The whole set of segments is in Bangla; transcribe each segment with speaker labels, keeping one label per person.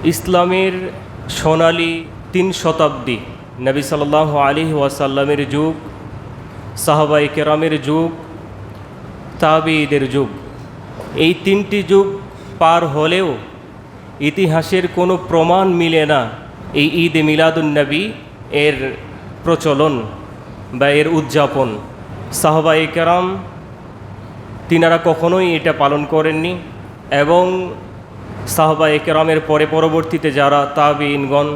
Speaker 1: ইসলামের সোনালী 3 শতাব্দী, নবী সাল্লাল্লাহু আলাইহি ওয়াসাল্লামের যুগ, সাহাবায়ে কেরামের যুগ, তাবেঈদের যুগ, এই 3টি যুগ পার হলেও ইতিহাসের কোনো প্রমাণ মিলে না এই ঈদে মিলাদুন্নবী এর প্রচলন বা এর উদযাপন। সাহাবায়ে কেরাম তিনারা কখনোই এটা পালন করেননি এবং সাহাবায়ে কেরামের পরবর্তীতে যারা তাবেঈনগণ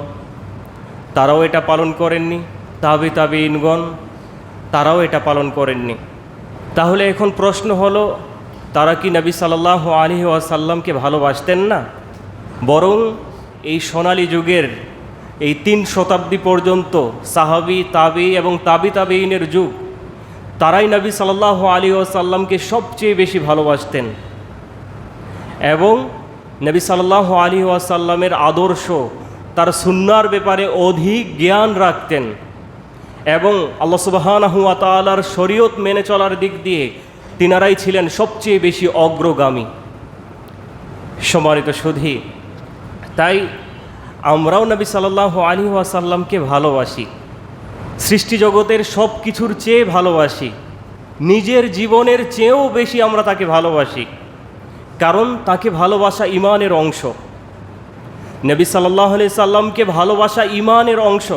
Speaker 1: তারাও এটা পালন করেননি, তাবেঈনগণ তারাও এটা পালন করেননি। তাহলে এখন প্রশ্ন হলো, তারা কি নবী সাল্লাল্লাহু আলাইহি ওয়াসাল্লামকে ভালোবাসতেন না? বরং এই সোনালী যুগের এই 3 শতাব্দী পর্যন্ত সাহাবী, তাবেঈ এবং তাবেঈনের যুগ, তারাই নবী সাল্লাল্লাহু আলাইহি ওয়াসাল্লামকে সবচেয়ে বেশি ভালোবাসতেন এবং নবী সাল্লাল্লাহু আলাইহি ওয়াসাল্লামের আদর্শ, তার সুন্নাহর ব্যাপারে অধিক জ্ঞান রাখতেন এবং আল্লাহ সুবহানাহু ওয়া তাআলার শরীয়ত মেনে চলার দিক দিয়ে তিনারাই ছিলেন সবচেয়ে বেশি অগ্রগামী। সম্মানিত সুধী, তাই আমরাও নবী সাল্লাল্লাহু আলাইহি ওয়াসাল্লামকে ভালোবাসি, সৃষ্টি জগতের সব কিছুর চেয়ে ভালোবাসি, নিজের জীবনের চেয়েও বেশি আমরা তাকে ভালোবাসি, কারণ তাকে ভালোবাসা ঈমানের অংশ। নবী সাল্লাল্লাহু আলাইহি সাল্লামকে ভালোবাসা ঈমানের অংশ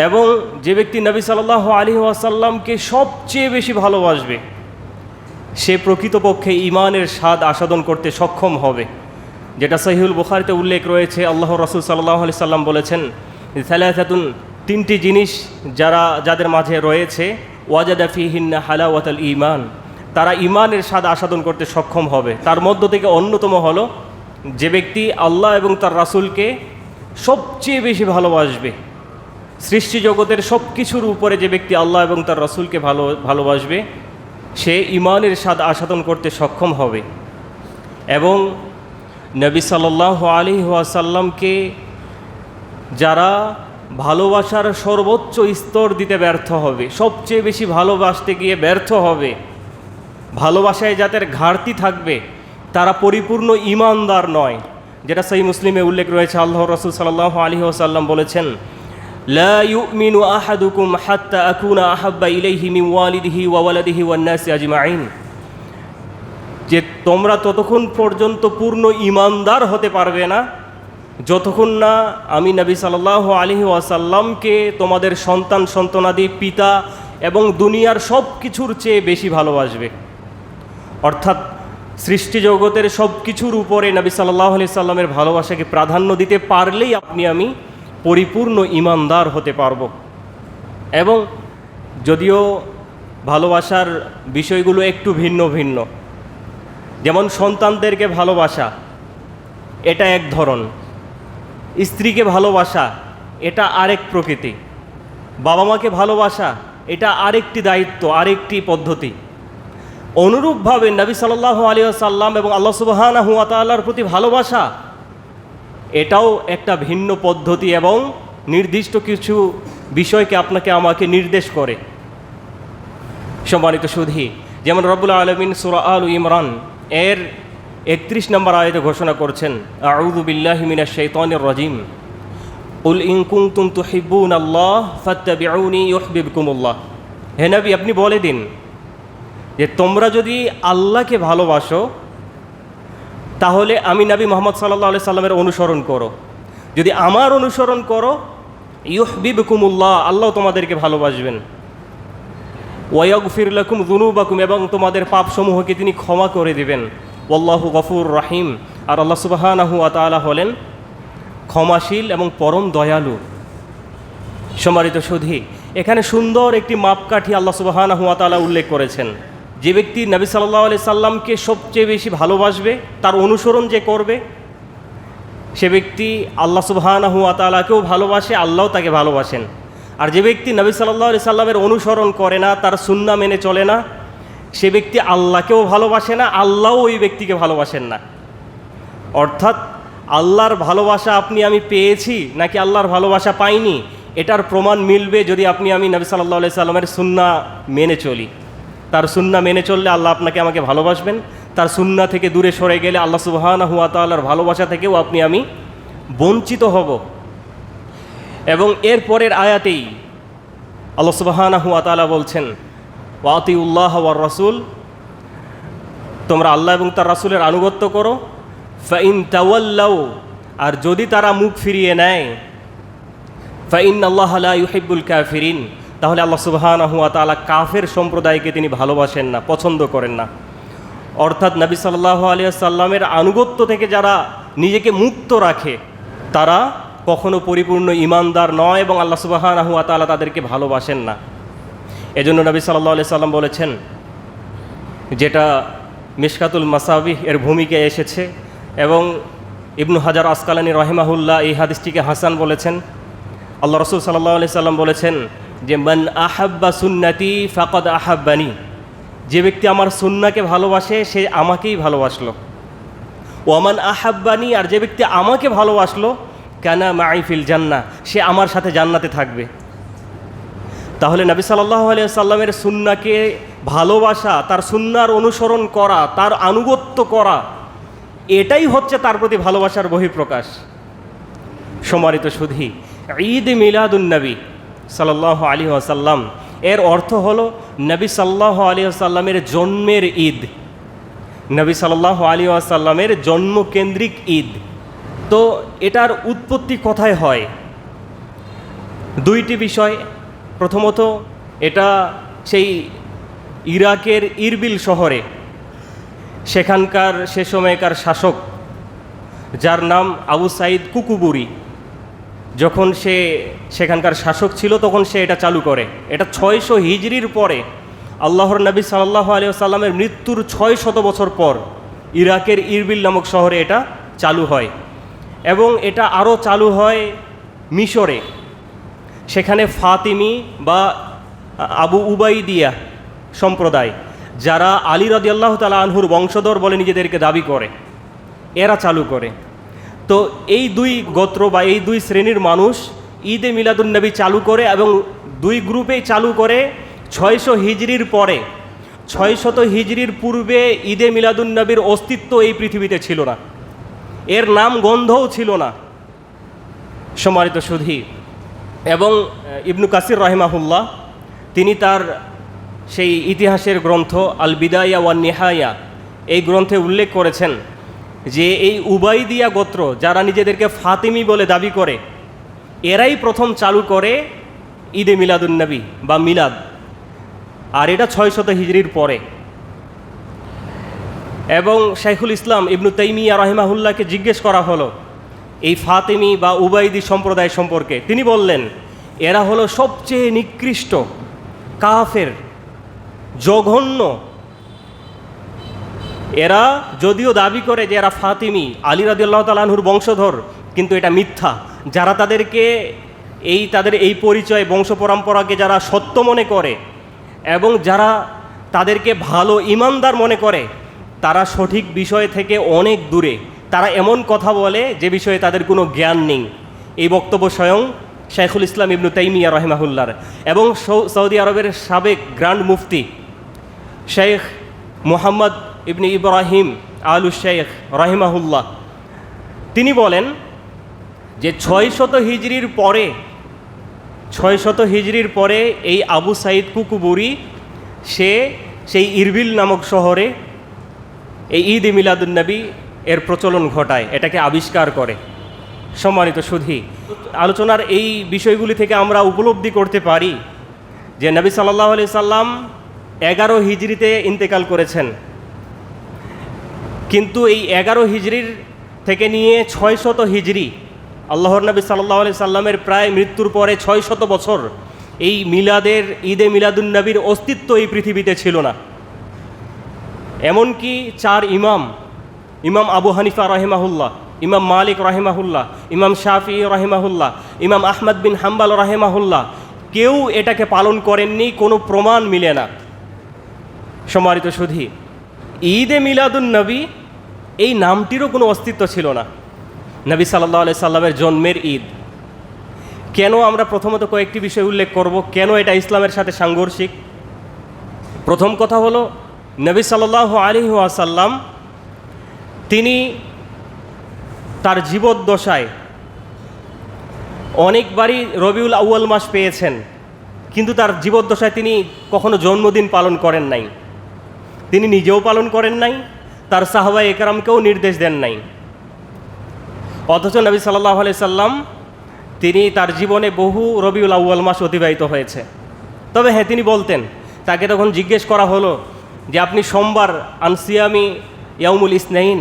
Speaker 1: এবং যে ব্যক্তি নবী সাল্লাল্লাহু আলাইহি ওয়াসাল্লামকে সবচেয়ে বেশি ভালোবাসবে সে প্রকৃতপক্ষে ঈমানের স্বাদ আস্বাদন করতে সক্ষম হবে। যেটা সহিহুল বুখারীতে উল্লেখ রয়েছে, আল্লাহর রাসূল সাল্লাল্লাহু আলাইহি সাল্লাম বলেছেন, সালাসাতুন, 3টি জিনিস যাদের মাঝে রয়েছে, ওয়াজাদা ফিহিন্না হালাওয়াতাল ঈমান, তারা ঈমানের স্বাদ আস্বাদন করতে সক্ষম হবে। তার মধ্য থেকে অন্যতম হলো যে ব্যক্তি আল্লাহ এবং তার রাসূলকে সবচেয়ে বেশি ভালোবাসবে। সৃষ্টি জগতের সব কিছুর উপরে যে ব্যক্তি আল্লাহ এবং তার রাসূলকে ভালোবাসবে সে ঈমানের স্বাদ আস্বাদন করতে সক্ষম হবে এবং নবী সাল্লাল্লাহু আলাইহি ওয়াসাল্লামকে যারা ভালোবাসার সর্বোচ্চ স্তর দিতে ব্যর্থ হবে, সবচেয়ে বেশি ভালোবাসতে গিয়ে ব্যর্থ হবে, ভালোবাসায় যাদের ঘাটতি থাকবে, তারা পরিপূর্ণ ঈমানদার নয়। যেটা সহিহ মুসলিমে উল্লেখ রয়েছে, আল্লাহর রাসূল সাল্লাল্লাহু আলাইহি ওয়াসাল্লাম বলেছেন, লা ইউমিনু আহাদুকুম হাত্তা আকুনা আহাব্বা ইলাইহি মিন ওয়ালিদিহি ওয়া ওয়ালাদিহি ওয়ান নাসি আজমাইন, যে তোমরা ততক্ষণ পর্যন্ত পূর্ণ ঈমানদার হতে পারবে না যতক্ষণ না আমি নবী সাল্লাল্লাহু আলাইহি ওয়াসাল্লামকে তোমাদের সন্তান সন্তানাদি, পিতা এবং দুনিয়ার সব কিছুর চেয়ে বেশি ভালোবাসবে। অর্থাৎ সৃষ্টি জগতের সব কিছুর উপরে নবী সাল্লাল্লাহু আলাইহি সাল্লামের ভালোবাসাকে প্রাধান্য দিতে পারলেই আপনি আমি পরিপূর্ণ ঈমানদার হতে পারব। এবং যদিও ভালোবাসার বিষয়গুলো একটু ভিন্ন ভিন্ন, যেমন সন্তানদেরকে ভালোবাসা এটা এক ধরন, স্ত্রীকে ভালোবাসা এটা আরেক প্রকৃতি, বাবা মাকে ভালোবাসা এটা আরেকটি দায়িত্ব, আরেকটি পদ্ধতি। অনুরূপভাবে নবী সাল্লাল্লাহু আলাইহি ওয়াসাল্লাম এবং আল্লাহ সুবহানাহু ওয়া তাআলার প্রতি ভালোবাসা এটাও একটা ভিন্ন পদ্ধতি এবং নির্দিষ্ট কিছু বিষয়কে আপনাকে আমাকে নির্দেশ করে। সম্মানিত সুধী, যেমন রব্বুল আলামিন সূরা আল ইমরান এর 31 নম্বর আয়াতে ঘোষণা করছেন, আউযু বিল্লাহি মিনাশ শাইতানির রাজিম, কুল ইন কুনতুম তুহিব্বুনাল্লাহ ফাত্তাবিউনি ইউহিব্বুকুমুল্লাহ। হে নবী, আপনি বলে দিন যে তোমরা যদি আল্লাহকে ভালোবাসো তাহলে আমি নবী মুহাম্মদ সাল্লাল্লাহু আলাইহি সাল্লামের অনুসরণ করো। যদি আমার অনুসরণ করো, ইউহিব্বুকুমুল্লাহ, আল্লাহ তোমাদেরকে ভালোবাসবেন, ওয়ায়াগফির লাকুম যুনুবাকুম, এবং তোমাদের পাপসমূহকে তিনি ক্ষমা করে দিবেন, ওয়াল্লাহু গফুর রহিম, আর আল্লাহ সুবহানাহু ওয়া তাআলা হলেন ক্ষমাশীল এবং পরম দয়ালু। সম্মানিত সুধী, এখানে সুন্দর একটি মাপকাঠি আল্লাহ সুবহানাহু ওয়া তাআলা উল্লেখ করেছেন। যে ব্যক্তি নবী সাল্লাল্লাহু আলাইহি সাল্লামকে সবচেয়ে বেশি ভালোবাসবে, তার অনুসরণ যে করবে, সে ব্যক্তি আল্লাহ সুবহানাহু ওয়া তাআলাকেও ভালোবাসে, আল্লাহও তাকে ভালোবাসেন। আর যে ব্যক্তি নবী সাল্লাল্লাহু আলাইহি সাল্লামের অনুসরণ করে না, তার সুন্নাহ মেনে চলে না, সে ব্যক্তি আল্লাহকেও ভালোবাসে না, আল্লাহও ওই ব্যক্তিকে ভালোবাসেন না। অর্থাৎ আল্লাহর ভালোবাসা আপনি আমি পেয়েছি নাকি আল্লাহর ভালোবাসা পাইনি, এটার প্রমাণ মিলবে যদি আপনি আমি নবী সাল্লাল্লাহু আলাইহি সাল্লামের সুন্নাহ মেনে চলি। তার সুন্নাহ মেনে চললে আল্লাহ আপনাকে আমাকে ভালোবাসবেন, তার সুন্নাহ থেকে দূরে সরে গেলে আল্লাহ সুবহানাহু ওয়া তাআলার ভালোবাসা থেকেও আপনি আমি বঞ্চিত হব। এবং এর পরের আয়াতেই আল্লাহ সুবহানাহু ওয়া তাআলা বলছেন, ওয়াতিউল্লাহ ওয়ার রাসূল, তোমরা আল্লাহ এবং তার রাসূলের আনুগত্য করো। ফাইন তাওয়াল্লাউ, আর যদি তারা মুখ ফিরিয়ে নেয়, ফাইন্নাল্লাহা লা ইউহিব্বুল কাফিরিন, তাহলে আল্লাহ সুবহানাহু ওয়া তাআলা কাফের সম্প্রদায়কে তিনি ভালোবাসেন না, পছন্দ করেন না। অর্থাৎ নবী সাল্লাল্লাহু আলাইহি ওয়াসাল্লামের আনুগত্য থেকে যারা নিজেকে মুক্ত রাখে তারা কখনো পরিপূর্ণ ঈমানদার নয় এবং আল্লাহ সুবহানাহু ওয়া তাআলা তাদেরকে ভালোবাসেন না। এজন্য নবী সাল্লাল্লাহু আলাইহি সাল্লাম বলেছেন, যেটা মিশকাতুল মাসাবিহ এর ভূমিকায় এসেছে এবং ইবনু হাজার আসকালানী রাহিমাহুল্লাহ এই হাদিসটিকে হাসান বলেছেন। আল্লাহ রাসূল সাল্লাল্লাহু আলাইহি সাল্লাম বলেছেন যে, মান আহাব্বা সুন্নতি ফাকাদ আহাব্বানি, যে ব্যক্তি আমার সুন্নাহকে ভালোবাসে সে আমাকেই ভালোবাসলো। ওয়ামান আহাব্বানি, আর যে ব্যক্তি আমাকে ভালোবাসলো, কানা মাই ফিল জান্নাহ, সে আমার সাথে জান্নাতে থাকবে। তাহলে নবী সাল্লাল্লাহু আলাইহি সাল্লামের সুন্নাহকে ভালোবাসা, তার সুন্নাহর অনুসরণ করা, তার আনুগত্য করা, এটাই হচ্ছে তার প্রতি ভালোবাসার বহিঃপ্রকাশ। সম্মানিত সুধী, ঈদ মিলাদুন নবী সাল্লাল্লাহু আলাইহি ওয়াসাল্লাম এর অর্থ হলো নবী সাল্লাল্লাহু আলাইহি ওয়াসাল্লামের জন্মের ঈদ, নবী সাল্লাল্লাহু আলাইহি ওয়াসাল্লামের জন্মকেন্দ্রিক ঈদ। তো এটার উৎপত্তি কোথায় হয়? দুইটি বিষয়। প্রথমত, এটা সেই ইরাকের ইরবিল শহরে, সেখানকার সে সময়কার শাসক যার নাম আবু সাঈদ কুকুবুরি, যখন সে সেখানকার শাসক ছিল তখন সে এটা চালু করে। এটা 600 হিজরির পরে, আল্লাহর নবী সাল্লাল্লাহু আলাইহি ওয়াসাল্লামের মৃত্যুর 600 বছর পর ইরাকের ইরবিল নামক শহরে এটা চালু হয়। এবং এটা আরও চালু হয় মিশরে, সেখানে ফাতিমি বা আবু উবাইদিয়া সম্প্রদায়, যারা আলী রাদিয়াল্লাহু তাআলা আনহুর বংশধর বলে নিজেদেরকে দাবি করে, এরা চালু করে। তো এই দুই গোত্র বা এই দুই শ্রেণীর মানুষ ঈদে মিলাদুন নবী চালু করে এবং দুই গ্রুপেই চালু করে 600 হিজরির পরে। 600 হিজরির পূর্বে ঈদে মিলাদুন নবীর অস্তিত্ব এই পৃথিবীতে ছিল না, এর নাম গন্ধও ছিল না। সম্মানিত সুধী, এবং ইবনু কাসির রাহিমাহুল্লাহ তিনি তার সেই ইতিহাসের গ্রন্থ আল বিদায়া ওয়ান নিহায়া এই গ্রন্থে উল্লেখ করেছেন যে এই উবাইদিয়া গোত্র যারা নিজেদেরকে ফাতিমি বলে দাবি করে, এরাই প্রথম চালু করে ঈদে মিলাদুন নবী বা মিলাদ, আর এটা 600 হিজরির পরে। এবং শাইখুল ইসলাম ইবনু তাইমিয়া রাহিমাহুল্লাহকে জিজ্ঞেস করা হলো এই ফাতিমি বা উবাইদি সম্প্রদায় সম্পর্কে। তিনি বললেন, এরা হলো সবচেয়ে নিকৃষ্ট, কাফের, জঘন্য। এরা যদিও দাবি করে যে এরা ফাতিমি, আলী রাদিয়াল্লাহু তাআলা আনহুর বংশধর, কিন্তু এটা মিথ্যা। যারা তাদেরকে তাদের এই পরিচয়, বংশ পরম্পরাকে যারা সত্য মনে করে এবং যারা তাদেরকে ভালো ঈমানদার মনে করে, তারা সঠিক বিষয় থেকে অনেক দূরে। তারা এমন কথা বলে যে বিষয়ে তাদের কোনো জ্ঞান নেই। এই বক্তব্য স্বয়ং শাইখুল ইসলাম ইবনু তাইমিয়া রাহিমাহুল্লাহর। এবং সৌদি আরবের সাবেক গ্র্যান্ড মুফতি শেখ মুহাম্মদ ইবনে ইব্রাহিম আলু শেখ রাহিমাহুল্লাহ তিনি বলেন যে 600 হিজরির পরে এই আবু সাঈদ কুকুবুরি সে সেই ইরবিল নামক শহরে এই ঈদ মিলাদুন নবী এর প্রচলন ঘটায়, এটাকে আবিষ্কার করে। সম্মানিত সুধী, আলোচনার এই বিষয়গুলি থেকে আমরা উপলব্ধি করতে পারি যে নবী সাল্লাল্লাহু আলাইহি সাল্লাম 11 হিজরিতে ইন্তেকাল করেছেন, কিন্তু এই 11 হিজরির থেকে নিয়ে 600 হিজরি, আল্লাহর নবী সাল্লাল্লাহু আলাইহি সাল্লামের প্রায় মৃত্যুর পরে 600 বছর এই মিলাদের, ঈদে মিলাদুন নবীর অস্তিত্ব এই পৃথিবীতে ছিল না। এমনকি 4 ইমাম আবু হানিফা রাহিমাহুল্লাহ, ইমাম মালিক রাহিমাহুল্লাহ, ইমাম শাফি রাহিমাহুল্লাহ, ইমাম আহমদ বিন হাম্বাল রাহিমাহুল্লাহ কেউ এটাকে পালন করেননি, কোনো প্রমাণ মিলে না। সম্মানিত সুধী, ঈদে মিলাদুন নবী এই নামটিরও কোনো অস্তিত্ব ছিল না। নবী সাল্লাল্লাহু আলাইহি সাল্লামের জন্মের ঈদ। কেন? আমরা প্রথমত কয়েকটি বিষয় উল্লেখ করব কেন এটা ইসলামের সাথে সাংঘর্ষিক। প্রথম কথা হলো, নবী সাল্লাল্লাহু আলাইহি ওয়াসাল্লাম তিনি তার জীবদ্দশায় অনেকবারই রবিউল আউয়াল মাস পেয়েছেন, কিন্তু তার জীবদ্দশায় তিনি কখনো জন্মদিন পালন করেন নাই। তিনি নিজেও পালন করেন নাই, তার সাহাবায়ে একরামকেও নির্দেশ দেন নাই। অথচ নবী সাল্লাল্লাহু আলাইহি সাল্লাম তিনি তার জীবনে বহু রবিউল আউয়াল মাস অতিবাহিত হয়েছে। তবে হ্যাঁ, তিনি বলতেন, তাকে তখন জিজ্ঞেস করা হলো যে আপনি সোমবার আনসিয়ামি ইয়াউমুল ইসনাইন,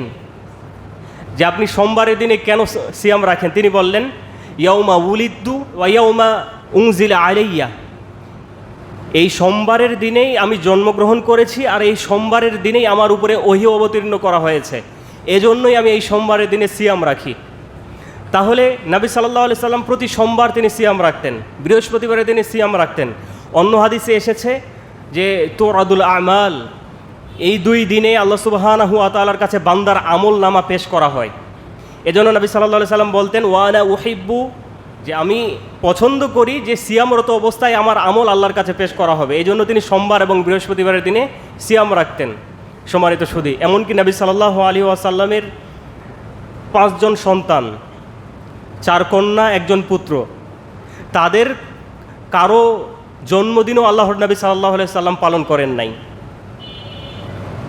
Speaker 1: যে আপনি সোমবারের দিনে কেন সিয়াম রাখেন? তিনি বললেন, ইয়াউমা উলিদ্দু ওয়া ইয়াউমা উনজিলা আলাইয়া, এই সোমবারের দিনেই আমি জন্মগ্রহণ করেছি, আর এই সোমবারের দিনেই আমার উপরে ওহী অবতীর্ণ করা হয়েছে, এজন্যই আমি এই সোমবারের দিনে সিয়াম রাখি। তাহলে নবী সাল্লাল্লাহু আলাইহি সাল্লাম প্রতি সোমবার তিনি সিয়াম রাখতেন, বৃহস্পতিবারের দিনে সিয়াম রাখতেন। অন্য হাদিসে এসেছে যে তুরাদুল আমাল, এই দুই দিনে আল্লাহ সুবহানাহু ওয়া তাআলার কাছে বান্দার আমল নামা পেশ করা হয়। এজন্য নবী সাল্লাল্লাহু আলাইহি সাল্লাম বলতেন, ওয়ানা উহিব্বু, যে আমি পছন্দ করি যে সিয়ামরত অবস্থায় আমার আমল আল্লাহর কাছে পেশ করা হবে। এই জন্য তিনি সোমবার এবং বৃহস্পতিবারের দিনে সিয়াম রাখতেন। সম্মানিত সুধী, এমনকি নবী সাল্লাল্লাহু আলাইহি ওয়াসাল্লামের 5 জন সন্তান, 4 কন্যা 1 জন পুত্র, তাদের কারো জন্মদিনও আল্লাহর নবী সাল্লাল্লাহু আলাইহি সাল্লাম পালন করেন নাই।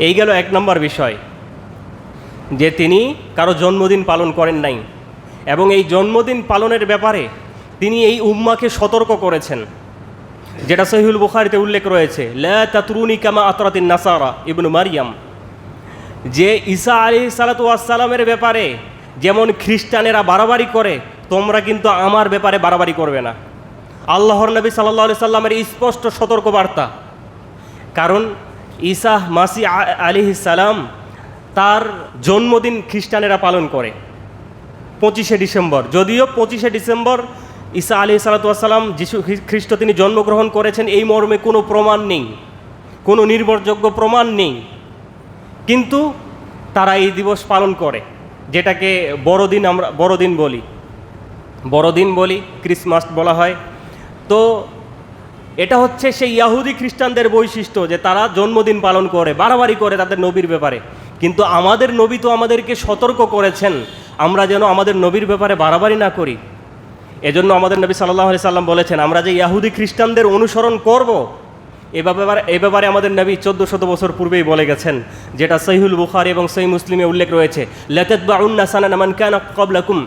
Speaker 1: এই গেল 1 নম্বর বিষয়, যে তিনি কারো জন্মদিন পালন করেন নাই। এবং এই জন্মদিন পালনের ব্যাপারে তিনি এই উম্মাকে সতর্ক করেছেন, যেটা সহিহুল বুখারীতে উল্লেখ রয়েছে, লা তাতরুনি কামা আতরাতিন নাসারা ইবনু মারিয়াম, যে ঈসা আলাইহিস সালাতু ওয়াস সালামের ব্যাপারে যেমন খ্রিস্টানেরা বাড়াবাড়ি করে, তোমরা কিন্তু আমার ব্যাপারে বাড়াবাড়ি করবে না। আল্লাহর নবী সাল্লাল্লাহু আলাইহি সাল্লামের স্পষ্ট সতর্কবার্তা। কারণ ঈসা মাসিহ আলাইহিস সালাম, তার জন্মদিন খ্রিস্টানেরা পালন করে 25শে ডিসেম্বর। যদিও 25শে ডিসেম্বর ঈসা আলাইহিস সালাতু ওয়াস সালাম যিশু খ্রিস্ট তিনি জন্মগ্রহণ করেছেন এই মর্মে কোনো প্রমাণ নেই, কোনো নির্ভরযোগ্য প্রমাণ নেই, কিন্তু তারা এই দিবস পালন করে, যেটাকে বড়দিন আমরা বড়দিন বলি, ক্রিসমাস বলা হয়। তো এটা হচ্ছে সেই ইয়াহুদি খ্রিস্টানদের বৈশিষ্ট্য, যে তারা জন্মদিন পালন করে, বাড়াবাড়ি করে তাদের নবীর ব্যাপারে। কিন্তু আমাদের নবী তো আমাদেরকে সতর্ক করেছেন আমরা যেন আমাদের নবীর ব্যাপারে বাড়াবাড়ি না করি। এজন্য আমাদের নবী সাল্লাল্লাহু আলাইহি সাল্লাম বলেছেন, আমরা যে ইয়াহুদি খ্রিস্টানদের অনুসরণ করব, এ ব্যাপারে আমাদের নবী 1400 বছর পূর্বেই বলে গেছেন, যেটা সহিহুল বুখারী এবং সহিহ মুসলিমে উল্লেখ রয়েছে, লাতাতবাউন্না সানানা মান কানা ক্বাবলাকুম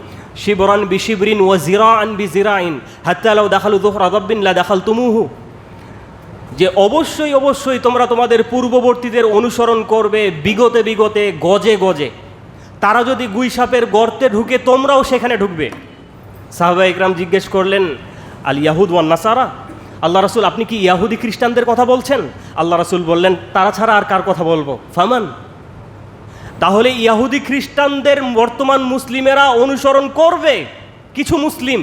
Speaker 1: শিবরান বিশিবরিন ওয়া জিরাআন বিজিরাইন হাত্তা লাউ দাখালু যুহরা দাব্বিন লা দাখালতুমুহু, যে অবশ্যই তোমরা তোমাদের পূর্ববর্তীদের অনুসরণ করবে বিগতে গজে গজে। তারা যদি গুই সাপের গর্তে ঢুকে, তোমরাও সেখানে ঢুকবে। সাহাবায়ে ইকরাম জিজ্ঞেস করলেন, আল ইয়াহুদ ওয়ান নাসারা, আল্লাহ রাসূল আপনি কি ইয়াহুদি খ্রিস্টানদের কথা বলছেন? আল্লাহ রাসূল বললেন, তারা ছাড়া আর কার কথা বলবো? ফামান, তাহলে ইয়াহুদি খ্রিস্টানদের বর্তমান মুসলিমেরা অনুসরণ করবে। কিছু মুসলিম,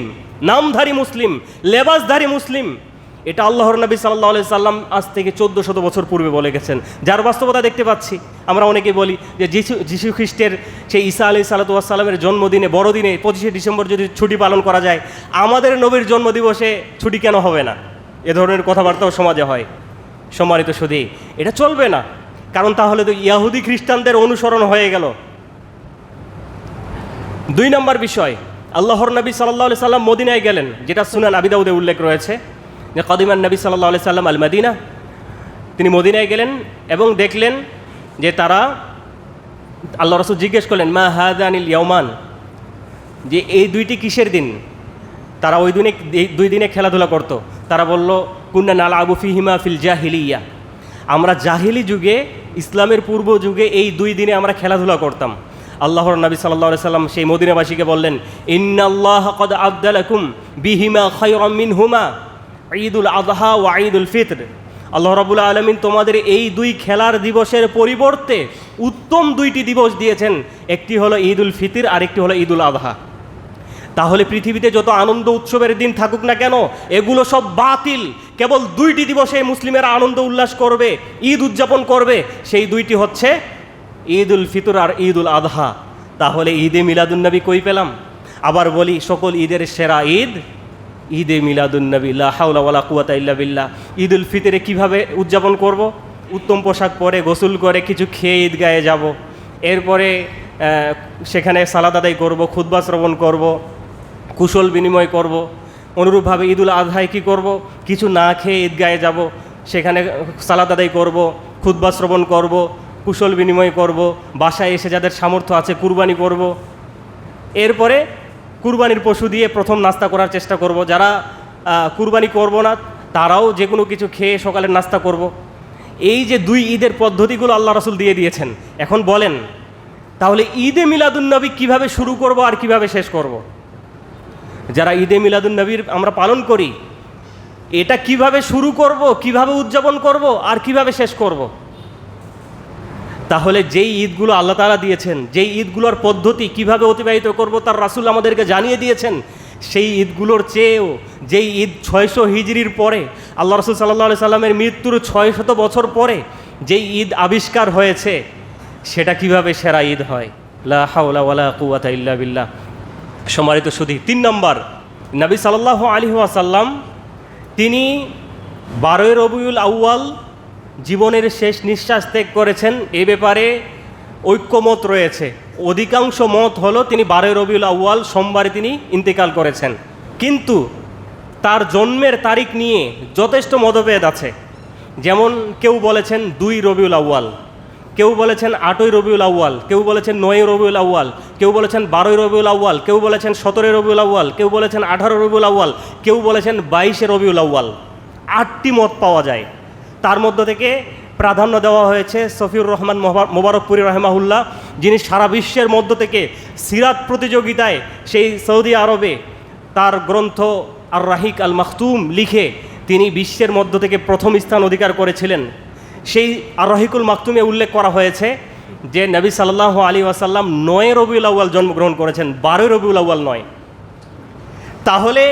Speaker 1: নামধারী মুসলিম, লেবাসধারী মুসলিম, এটা আল্লাহর নবী সাল্লাল্লাহু আলাইহি সাল্লাম আজ থেকে 1400 বছর পূর্বে বলে গেছেন, যার বাস্তবতা দেখতে পাচ্ছি। আমরা অনেকে বলি যে যিশু খ্রিস্টের সেই ঈসা আলাইহিস সালাতু ওয়াস সালামের জন্মদিনে, বড়দিনে 25শে ডিসেম্বর যদি ছুটি পালন করা যায়, আমাদের নবীর জন্মদিবসে ছুটি কেন হবে না? এ ধরনের কথাবার্তাও সমাজে হয়। সম্মানিত সুধী, এটা চলবে না, কারণ তাহলে তো ইয়াহুদি খ্রিস্টানদের অনুসরণ হয়ে গেল। 2 নম্বর বিষয়, আল্লাহর নবী সাল্লাল্লাহু আলাইহি সাল্লাম মদিনায় গেলেন, যেটা সুনান আবি দাউদে উল্লেখ রয়েছে, যে কাদিমান নবী সাল্লাল্লাহু আলাইহি সাল্লাম আল মদিনা, তিনি মদিনায় গেলেন এবং দেখলেন যে তারা, আল্লাহ রাসূল জিজ্ঞেস করলেন, মা হাযানিল ইয়াওমান, যে এই দুইটি কিসের দিন? তারা ওই দিনে 2 দিনে খেলাধুলা করত। তারা বলল, কুন্না নালআবু ফীহিমা ফিল জাহিলিয়া, আমরা জাহিলি যুগে, ইসলামের পূর্ব যুগে এই 2 দিনে আমরা খেলাধুলা করতাম। আল্লাহর নবী সাল্লাল্লাহু আলাইহি সাল্লাম সেই মদিনাবাসীকে বললেন, ইন্নাল্লাহ ক্বাদ আবদালাকুম বিহিমা খায়রাম মিনহুমা ঈদুল আযহা ওয়া ঈদুল ফিতর, আল্লাহ রাব্বুল আলামিন তোমাদের এই 2 খেলার দিবসের পরিবর্তে উত্তম 2টি দিবস দিয়েছেন, একটি হলো ঈদুল ফিতর আর একটি হলো ঈদুল আযহা। তাহলে পৃথিবীতে যত আনন্দ উৎসবের দিন থাকুক না কেন, এগুলো সব বাতিল। কেবল 2টি দিবসে মুসলিমেরা আনন্দ উল্লাস করবে, ঈদ উদযাপন করবে, সেই 2টি হচ্ছে ঈদুল ফিতর আর ঈদুল আযহা। তাহলে ঈদে মিলাদুন্নবী কই পেলাম? আবার বলি, সকল ঈদের সেরা ঈদ ঈদে মিলাদুন্নবী, লা হাওলা ওয়ালা কুওয়াতা ইল্লা বিল্লাহ। ঈদুল ফিতরে কিভাবে উদযাপন করব? উত্তম পোশাক পরে, গোসল করে, কিছু খেয়ে ঈদগাহে যাব, এরপরে সেখানে সালাত আদায় করব, খুতবা শ্রবণ করব, কুশল বিনিময় করব। অনুরূপভাবে ঈদুল আজহায় কী করব? কিছু না খেয়ে ঈদগাহে যাব, সেখানে সালাত আদায় করব, খুতবা শ্রবণ করব, কুশল বিনিময় করব, বাসায় এসে যাদের সামর্থ্য আছে কুরবানি করব। এরপরে কুরবানির পশু দিয়ে প্রথম নাস্তা করার চেষ্টা করব। যারা কুরবানি করব না তারাও যে কোনো কিছু খেয়ে সকালের নাস্তা করব। এই যে দুই ঈদের পদ্ধতিগুলো আল্লাহ রাসূল দিয়ে দিয়েছেন, এখন বলেন তাহলে ঈদে মিলাদুন্নবী কিভাবে শুরু করব আর কিভাবে শেষ করব? যারা ঈদে মিলাদুন্নবীর আমরা পালন করি, এটা কিভাবে শুরু করব, কিভাবে উদযাপন করব আর কিভাবে শেষ করব? তাহলে যেই ঈদগুলো আল্লাহ তাআলা দিয়েছেন, যেই ঈদগুলোর পদ্ধতি কিভাবে অতিবাহিত করব তার রাসূল আমাদেরকে জানিয়ে দিয়েছেন, সেই ঈদগুলোর চেয়েও যেই ঈদ 600 হিজরির পরে আল্লাহ রাসূল সাল্লাল্লাহু আলাইহি সাল্লামের মৃত্যুর 600 বছর পরে যেই ঈদ আবিষ্কার হয়েছে, সেটা কিভাবে সেরা ঈদ হয়। লা হাওলা ওয়ালা কুওয়াতা ইল্লা বিল্লাহ। সম্মানিত সুধী, 3 নম্বর, নবী সাল্লাল্লাহু আলাইহি ওয়াসাল্লাম তিনি 12 রবিউল আউয়াল জীবনের শেষ নিঃশ্বাস ত্যাগ করেছেন। এ ব্যাপারে ঐক্যমত রয়েছে। অধিকাংশ মত হলো তিনি 12 রবিউল আউয়াল সোমবারে তিনি ইন্তেকাল করেছেন, কিন্তু তার জন্মের তারিখ নিয়ে যথেষ্ট মতভেদ আছে। যেমন কেউ বলেছেন 2 রবিউল আউয়াল, কেউ বলেছেন 8 রবিউল আউয়াল, কেউ বলেছেন 9 রবিউল আউয়াল, কেউ বলেছেন 12 রবিউল আউয়াল, কেউ বলেছেন 17 রবিউল আউয়াল, কেউ বলেছেন 18 রবিউল আউয়াল, কেউ বলেছেন 22 রবিউল আউয়াল। 8টি মত পাওয়া যায়। তার মধ্য থেকে প্রাধান্য দেওয়া হয়েছে সফিউর রহমান মোবারকপুরি রাহিমাহুল্লাহ, যিনি সারা বিশ্বের মধ্য থেকে সিরাত প্রতিযোগিতায় সেই সৌদি আরবে তার গ্রন্থ আর রাহিক আল মাখতুম লিখে তিনি বিশ্বের মধ্য থেকে প্রথম স্থান অধিকার করেছিলেন। সেই আর রাহিকুল মাখতুমে উল্লেখ করা হয়েছে যে নবী সাল্লাল্লাহু আলাইহি ওয়াসাল্লাম 9 রবিউল আউয়াল জন্মগ্রহণ করেছেন, 12 রবিউল আউয়াল নয়। তাহলে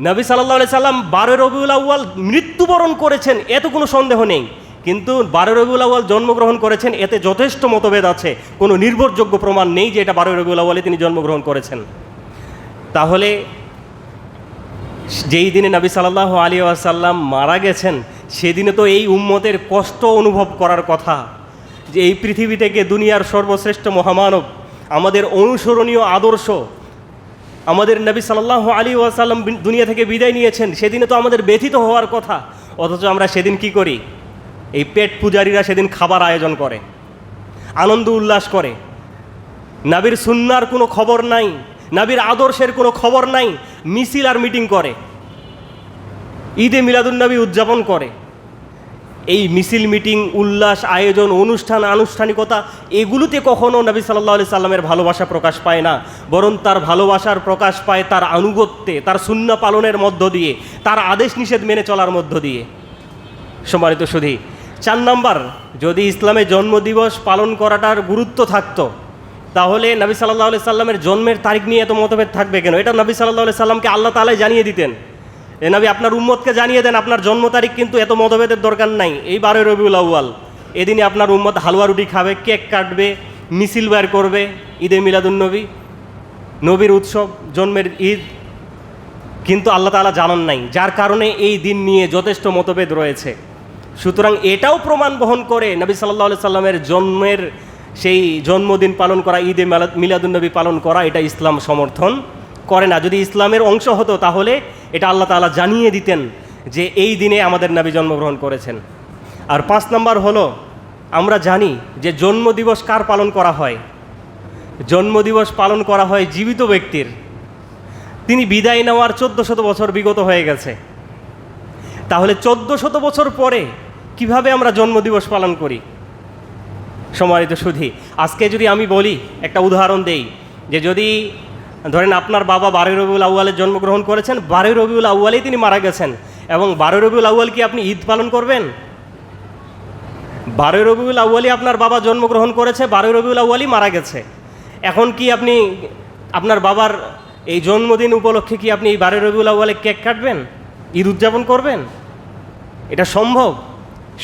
Speaker 1: নবী সাল্লাল্লাহু আলাইহি সাল্লাম 12 রবিউল আউয়াল মৃত্যুবরণ করেছেন, এত কোনো সন্দেহ নেই। কিন্তু 12 রবিউল আউয়াল জন্মগ্রহণ করেছেন, এতে যথেষ্ট মতভেদ আছে। কোনো নির্ভরযোগ্য প্রমাণ নেই যে এটা 12 রবিউল আউয়ালে তিনি জন্মগ্রহণ করেছেন। তাহলে যেই দিনে নবী সাল্লাল্লাহু আলাইহি ওয়াসাল্লাম মারা গেছেন, সেদিনে তো এই উম্মতের কষ্ট অনুভব করার কথা যে এই পৃথিবী থেকে দুনিয়ার সর্বশ্রেষ্ঠ মহামানব, আমাদের অনুসরণীয় আদর্শ, আমাদের নবী সাল্লাল্লাহু আলাইহি ওয়াসাল্লাম দুনিয়া থেকে বিদায় নিয়েছেন। সেদিনে তো আমাদের ব্যথিত হওয়ার কথা, অথচ আমরা সেদিন কি করি? এই পেট পূজারীরা সেদিন খাবার আয়োজন করে, আনন্দ উল্লাস করে। নবীর সুন্নার কোনো খবর নাই, নবীর আদর্শের কোনো খবর নাই, মিছিল আর মিটিং করে, ঈদে মিলাদুন্নবী উদযাপন করে। এই মিছিল মিটিং, উল্লাস, আয়োজন, অনুষ্ঠান, আনুষ্ঠানিকতা, এগুলোতে কখনো নবী সাল্লাল্লাহু আলাইহি সাল্লামের ভালোবাসা প্রকাশ পায় না, বরং তার ভালোবাসার প্রকাশ পায় তার আনুগত্যে, তার সুন্নাহ পালনের মধ্য দিয়ে, তার আদেশ নিষেধ মেনে চলার মধ্য দিয়ে। সম্মানিত সুধী, 4 নম্বর, যদি ইসলামে জন্মদিবস পালন করাটার গুরুত্ব থাকতো, তাহলে নবী সাল্লাল্লাহু আলাইহি সাল্লামের জন্মের তারিখ নিয়ে এত মতভেদ থাকবে কেন? এটা নবী সাল্লাল্লাহু আলাইহি সাল্লামকে আল্লাহ তাআলাই জানিয়ে দিতেন। এ নবী, আপনার উম্মতকে জানিয়ে দেন আপনার জন্ম তারিখ কিন্তু এত মতভেদের দরকার নাই। এই 12 রবিউল আউয়াল, এদিনে আপনার উম্মত হালুয়া রুটি খাবে, কেক কাটবে, মিছিল বের করবে, ঈদে মিলাদুন্নবী, নবীর উৎসব, জন্মের ঈদ, কিন্তু আল্লাহ তাআলা জানান নাই, যার কারণে এই দিন নিয়ে যথেষ্ট মতভেদ রয়েছে। সুতরাং এটাও প্রমাণ বহন করে নবী সাল্লাল্লাহু আলাইহি সাল্লামের জন্মের সেই জন্মদিন পালন করা, ঈদে মিলাদুন্নবী পালন করা, এটা ইসলাম সমর্থন করে না। যদি ইসলামের অংশ হতো তাহলে এটা আল্লাহ তাআলা জানিয়ে দিতেন যে এই দিনে আমাদের নবী জন্মগ্রহণ করেছেন। আর 5 নম্বর হলো, আমরা জানি যে জন্মদিবস কার পালন করা হয়? জন্মদিবস পালন করা হয় জীবিত ব্যক্তির। তিনি বিদায় নেওয়ার 1400 বছর বিগত হয়ে গেছে। তাহলে 1400 বছর পরে কিভাবে আমরা জন্মদিবস পালন করি? সম্মানিত সুধী, আজকে যদি আমি বলি, একটা উদাহরণ দেই, যে যদি ধরেন আপনার বাবা 12 রবিউল আউয়ালে জন্মগ্রহণ করেছেন, 12 রবিউল আউয়ালেই তিনি মারা গেছেন, এবং 12 রবিউল আউয়াল কি আপনি ঈদ পালন করবেন? 12 রবিউল আউয়ালই আপনার বাবা জন্মগ্রহণ করেছে, 12 রবিউল আউয়ালই মারা গেছে। এখন কি আপনি আপনার বাবার এই জন্মদিন উপলক্ষে কি আপনি এই 12 রবিউল আউয়ালে কেক কাটবেন, ঈদ উদযাপন করবেন? এটা সম্ভব?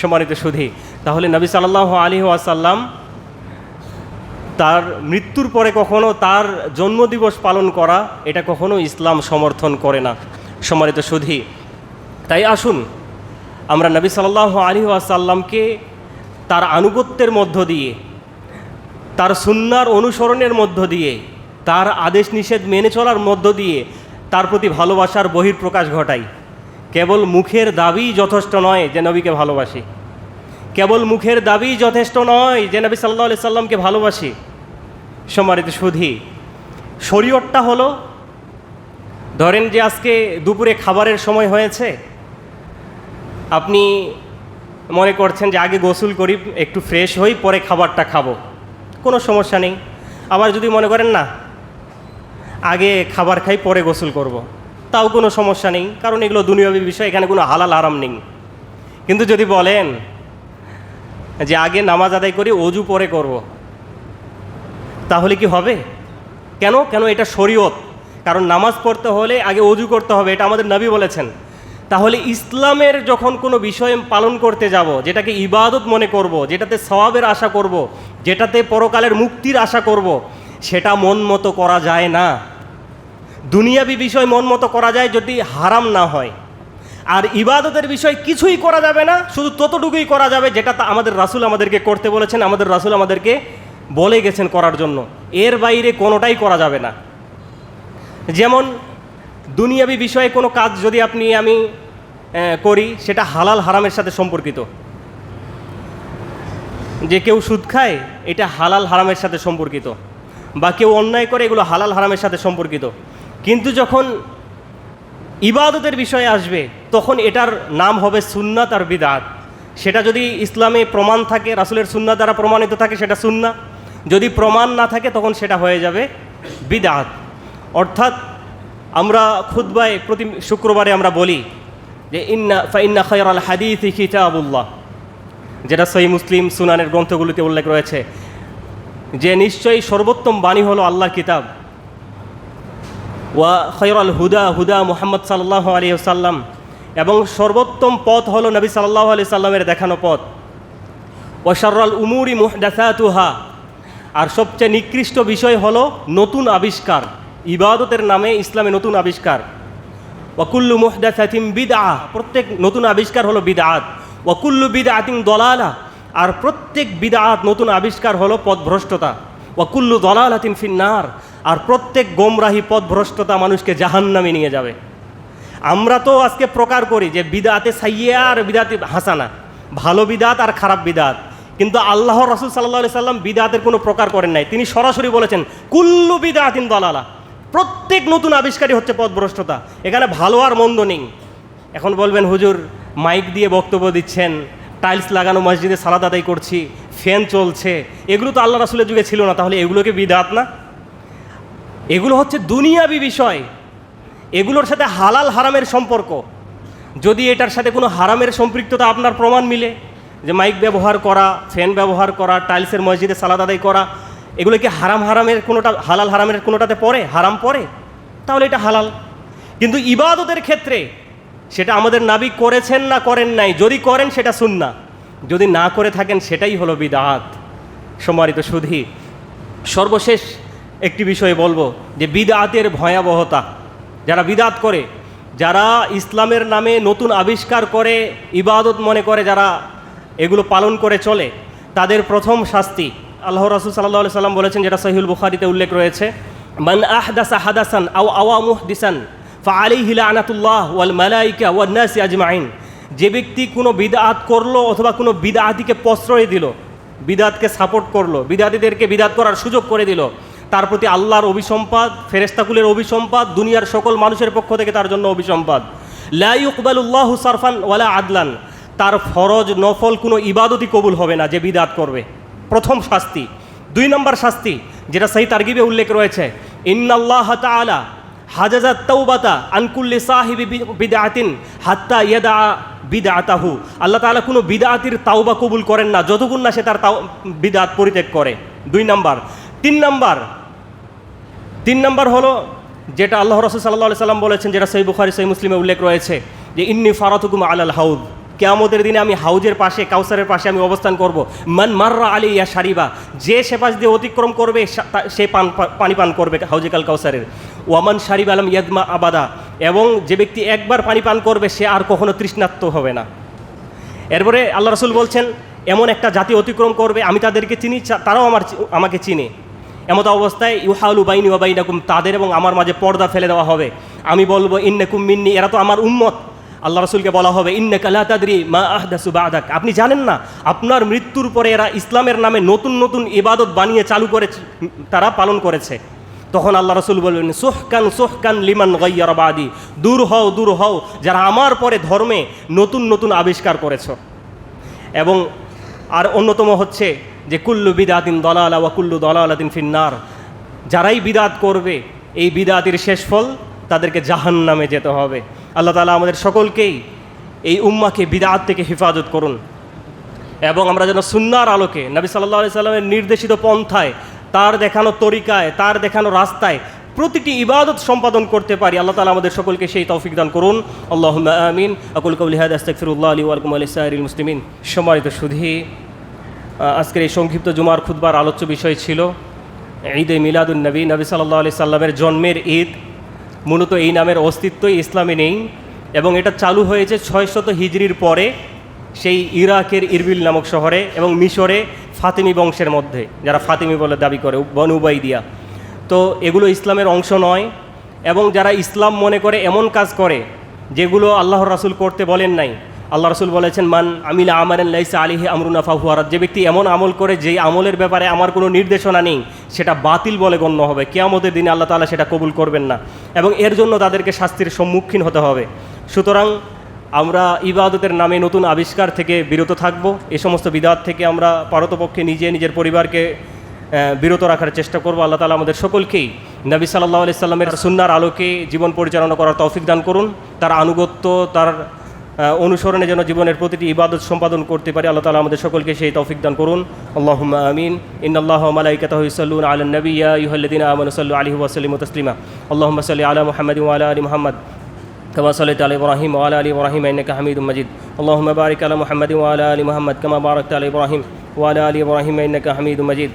Speaker 1: সম্মানিত সুধী, তাহলে নবী সাল্লাল্লাহু আলাইহি ওয়াসাল্লাম তার মৃত্যুর পরে কখনো তার জন্মদিবস পালন করা, এটা কখনো ইসলাম সমর্থন করে না। সম্মানিত সুধী, তাই আসুন আমরা নবী সাল্লাল্লাহু আলাইহি ওয়াসাল্লামকে তার আনুগত্যের মধ্য দিয়ে, তার সুন্নাহর অনুসরণের মধ্য দিয়ে, তার আদেশ নিষেধ মেনে চলার মধ্য দিয়ে তার প্রতি ভালোবাসার বহিঃপ্রকাশ ঘটাই। কেবল মুখের দাবি যথেষ্ট নয় যে নবীকে ভালোবাসি, কেবল মুখের দাবি যথেষ্ট নয় যে নবী সাল্লাল্লাহু আলাইহি সাল্লামকে ভালোবাসি। সম্মানিত সুধী, শরীয়তটা হলো, ধরেন যে আজকে দুপুরে খাবারের সময় হয়েছে, আপনি মনে করছেন যে আগে গোসল করি, একটু ফ্রেশ হই, পরে খাবারটা খাবো, কোনো সমস্যা নেই। আবার যদি মনে করেন না আগে খাবার খাই পরে গোসল করব, তাও কোনো সমস্যা নেই, কারণ এগুলো দুনিয়াবী বিষয়, এখানে কোনো হালাল হারাম নেই। কিন্তু যদি বলেন যে আগে নামাজ আদায় করি অজু পরে করব, তাহলে কি হবে? কেন? এটা শরীয়ত। কারণ নামাজ পড়তে হলে আগে অজু করতে হবে, এটা আমাদের নবী বলেছেন। তাহলে ইসলামের যখন কোনো বিষয় পালন করতে যাব, যেটাকে ইবাদত মনে করব, যেটাতে সওয়াবের আশা করব, যেটাতে পরকালের মুক্তির আশা করব, সেটা মন মতো করা যায় না। দুনিয়াবী বিষয় মন মতো করা যায় যদি হারাম না হয়, আর ইবাদতের বিষয় কিছুই করা যাবে না, শুধু ততটুকুই করা যাবে যেটা আমাদের রাসূল আমাদেরকে করতে বলেছেন, আমাদের রাসূল আমাদেরকে বলে গেছেন করার জন্য। এর বাইরে কোনোটাই করা যাবে না। যেমন দুনিয়াবী বিষয়ে কোনো কাজ যদি আমি করি, সেটা হালাল হারামের সাথে সম্পর্কিত। যে কেউ সুদ খায়, এটা হালাল হারামের সাথে সম্পর্কিত, বা কেউ অন্যায় করে, এগুলো হালাল হারামের সাথে সম্পর্কিত। কিন্তু যখন ইবাদতের বিষয়ে আসবে, তখন এটার নাম হবে সুন্নাত আর বিদআত। সেটা যদি ইসলামে প্রমাণ থাকে, রাসূলের সুন্নাত দ্বারা প্রমাণিত থাকে, সেটা সুন্নাহ। যদি প্রমাণ না থাকে, তখন সেটা হয়ে যাবে বিদআত। অর্থাৎ আমরা খুতবায় প্রতি শুক্রবারে আমরা বলি যে ইন্না খায়রাল হাদিসি কিতাবুল্লাহ, যেটা সহিহ মুসলিম, সুনানের গ্রন্থগুলিতে উল্লেখ রয়েছে, যে নিশ্চয়ই সর্বোত্তম বাণী হলো আল্লাহর কিতাব। ওয়া খায়রাল হুদা মুহাম্মদ সাল্লাল্লাহু আলাইহি ওয়াসাল্লাম, এবং সর্বোত্তম পথ হলো নবী সাল্লাল্লাহু আলাইহি সাল্লামের দেখানো পথ। ওয়া শাররাল উমুরি মুহদাসাতুহা, আর সবচেয়ে নিকৃষ্ট বিষয় হলো নতুন আবিষ্কার। ইবাদতের নামে ইসলামে নতুন আবিষ্কার। ওয়া কুল্লু মুহদাসাতিন বিদআহ, প্রত্যেক নতুন আবিষ্কার হলো বিদআত। ওয়া কুল্লু বিদআতিন দলালা, আর প্রত্যেক বিদআত নতুন আবিষ্কার হলো পথভ্রষ্টতা। ওয়া কুল্লু দলালাতিন ফিন্নার, আর প্রত্যেক গোমরাহি পথভ্রষ্টতা মানুষকে জাহান্নামে নিয়ে যাবে। আমরা তো আজকে প্রকার করি যে বিদআতে সাইয়্যা আর বিদআতে হাসানা, ভালো বিদআত আর খারাপ বিদআত। কিন্তু আল্লাহর রাসূল সাল্লাল্লাহু আলাইহি সাল্লাম বিদআতের কোনো প্রকার করেন নাই। তিনি সরাসরি বলেছেন কুল্লু বিদআতিন দলালা, প্রত্যেক নতুন আবিষ্কারই হচ্ছে পথভ্রষ্টতা। এখানে ভালো আর মন্দ নেই। এখন বলবেন হুজুর মাইক দিয়ে বক্তব্য দিচ্ছেন, টাইলস লাগানো মসজিদে সালাত আদায় করছি, ফ্যান চলছে, এগুলো তো আল্লাহ রাসূলের যুগে ছিল না, তাহলে এগুলোকে বিদআত না? এগুলো হচ্ছে দুনিয়াবী বিষয়, এগুলোর সাথে হালাল হারামের সম্পর্ক। যদি এটার সাথে কোনো হারামের সম্পৃক্ততা আপনার প্রমাণ মিলে, যে মাইক ব্যবহার করা, ফ্যান ব্যবহার করা, টাইলসের মসজিদে সালাত আদায় করা, এগুলো কি হারামের কোনোটা, হালাল হারামের কোনোটাতে পড়ে, হারাম পড়ে, তাহলে এটা হালাল। কিন্তু ইবাদতের ক্ষেত্রে সেটা আমাদের নবী করেছেন না করেন নাই, যদি করেন সেটা সুন্নাহ, যদি না করে থাকেন সেটাই হলো বিদআত। সম্মানিত সুধী, সর্বশেষ একটি বিষয় বলবো যে বিদআতের ভয়াবহতা। যারা বিদআত করে, যারা ইসলামের নামে নতুন আবিষ্কার করে ইবাদত মনে করে, যারা এগুলো পালন করে চলে, তাদের প্রথম শাস্তি আল্লাহ রাসূল সাল্লাল্লাহু আলাইহি সাল্লাম বলেছেন, যেটা সহিহুল বুখারীতে উল্লেখ রয়েছে, মান আহদাসা হাদাসান আও আওয়া মুহদিসান ফাআলাইহি লানাতুল্লাহ ওয়াল মালাইকা ওয়ান নাসি আজমাইন। যে ব্যক্তি কোনো বিদআত করলো অথবা কোনো বিদআতিকে প্রশ্রয় দিল, বিদআতকে সাপোর্ট করলো, বিদআতিদেরকে বিদআত করার সুযোগ করে দিল, তার প্রতি আল্লাহর অভিসম্পাদ, ফেরেশতাকুলের অভিসম্পাদ, দুনিয়ার সকল মানুষের পক্ষ থেকে তার জন্য অভিসম্পাদ। লা ইউকবালুল্লাহু সারফান ওয়ালা আদলান, তার ফরজ নফল কোনো ইবাদতই কবুল হবে না যে বিদআত করবে। প্রথম শাস্তি। 2 নম্বর শাস্তি, যেটা সহিহ তারগিবে উল্লেখ রয়েছে, ইন্নাল্লাহ তাআলা হাজাজাত তাওবাতা আন কুল্লি সাহিবি বিদআতিন হাত্তা ইয়াদা বিদআতাহু। আল্লাহ তাআলা কোনো বিদআতির তাওবা কবুল করেন না যতক্ষণ না সে তার বিদআত পরিত্যাগ করে। 2 নম্বর। 3 নম্বর হলো যেটা আল্লাহ রাসূল সাল্লাল্লাহু আলাইহি সাল্লাম বলেছেন, যেটা সহিহ বুখারী সহিহ মুসলিমে উল্লেখ রয়েছে, যে ইন্নী ফারাতুকুম আলাল হাউদ, কিয়ামতের দিনে আমি হাউজের পাশে, কাউসারের পাশে আমি অবস্থান করব। মান মাররা আলাইয়া শারিবা, যে সে পাশ দিয়ে অতিক্রম করবে সে পানি পান করবে হাউজে কাল কাউসারের। ওয়ামান শারিবা আলাম ইয়াদমা আবাদা, এবং যে ব্যক্তি একবার পানি পান করবে সে আর কখনো তৃষ্ণার্ত হবে না। এরপরে আল্লাহ রাসূল বলছেন, এমন একটা জাতি অতিক্রম করবে, আমি তাদেরকে চিনি, তারাও আমাকে চিনে। এমত অবস্থায় ইউহালু বাইনি ওয়া বাইনাকুম, তাদের এবং আমার মাঝে পর্দা ফেলে দেওয়া হবে। আমি বলবো ইন্নাকুম মিন্নি, এরা তো আমার উম্মত। আল্লাহ রাসূলকে বলা হবে ইন্নাকা লা তাদরি মা আহদাসু বা'দাক, আপনি জানেন না আপনার মৃত্যুর পরে এরা ইসলামের নামে নতুন নতুন ইবাদত বানিয়ে চালু করে তারা পালন করেছে। তখন আল্লাহ রাসূল বলবেন সুহকান সুহকান লিমান গায়্যারা বাদি, দূর হও যারা আমার পরে ধর্মে নতুন নতুন আবিষ্কার করেছ। এবং আর অন্যতম হচ্ছে যে কুল্লু বিদাতিন দলালা ওয়া কুল্লু দলালাতিন ফিন্নার, যারাই বিদাত করবে এই বিদাতির শেষ ফল তাদেরকে জাহান্নামে যেতে হবে। আল্লাহ তাআলা আমাদের সকলকেই এই উম্মাকে বিদআত থেকে হেফাজত করুন এবং আমরা যেন সুন্নাহর আলোকে নবী সাল্লাল্লাহু আলাইহি সাল্লামের নির্দেশিত পন্থায়, তার দেখানো তরিকায়, তার দেখানো রাস্তায় প্রতিটি ইবাদত সম্পাদন করতে পারি। আল্লাহ তাআলা আমাদের সকলকে সেই তৌফিক দান করুন। আল্লাহুম্মা আমিন। আকুল কাউলি হাদা আস্তাগফিরুল্লাহ লি ওয়া লাকুম ওয়া লিসাইরিল মুসলিমিন। সম্মানিত সুধী, আজকের এই সংক্ষিপ্ত জুমার খুতবার আলোচ্য বিষয় ছিল ঈদে মিলাদুন নবী, নবী সাল্লাল্লাহু আলাইহি সাল্লামের জন্মের ঈদ। মূলত এই নামের অস্তিত্বই ইসলামে নেই এবং এটা চালু হয়েছে 600 হিজরির পরে সেই ইরাকের ইরবিল নামক শহরে এবং মিশরে ফাতিমি বংশের মধ্যে, যারা ফাতিমি বলে দাবি করে, বনু উবাইদিয়া। তো এগুলো ইসলামের অংশ নয় এবং যারা ইসলাম মনে করে এমন কাজ করে যেগুলো আল্লাহর রাসূল করতে বলেন নাই। আল্লাহ রাসূল বলেছেন মান আমিলা আমালান লাইসা আলাইহি আমরুনা ফাহুয়া রাদ, যে ব্যক্তি এমন আমল করে যেই আমলের ব্যাপারে আমার কোনো নির্দেশনা নেই সেটা বাতিল বলে গণ্য হবে। কিয়ামতের দিনে আল্লাহ তাআলা সেটা কবুল করবেন না এবং এর জন্য তাদেরকে শাস্তির সম্মুখীন হতে হবে। সুতরাং আমরা ইবাদতের নামে নতুন আবিষ্কার থেকে বিরত থাকব। এই সমস্ত বিদআত থেকে আমরা পারতপক্ষে নিজের পরিবারকে বিরত রাখার চেষ্টা করব। আল্লাহ তাআলা আমাদের সকলকেই নবী সাল্লাল্লাহু আলাইহি সাল্লামের সুন্নাহর আলোকে জীবন পরিচালনা করার তৌফিক দান করুন। তার আনুগত্য, তার অনুসরণে যেন জীবনের প্রতিটি ইবাদত সম্পাদন করতে পারি। আল্লাহ তাআলা আমাদের সকলকে সেই তৌফিক দান করুন। আল্লাহুম্মা আমিন। ইন্নাল্লাহা ওয়া মালাইকাতাহু ইউসাল্লুনা আলান নবী ইয়া আইয়ুহাল্লাযীনা আমানু সাল্লু আলাইহি ওয়া সাল্লিমু তাসলিমা। আল্লাহুম্মা সাল্লি আলা মুহাম্মাদিন ওয়া আলা আলি মুহাম্মাদ كما صليت على إبراهيم وعلى آل إبراهيم إنك حميد مجيد. اللهم بارك على محمد وعلى آل محمد كما باركت على إبراهيم وعلى آل إبراهيم إنك حميد مجيد.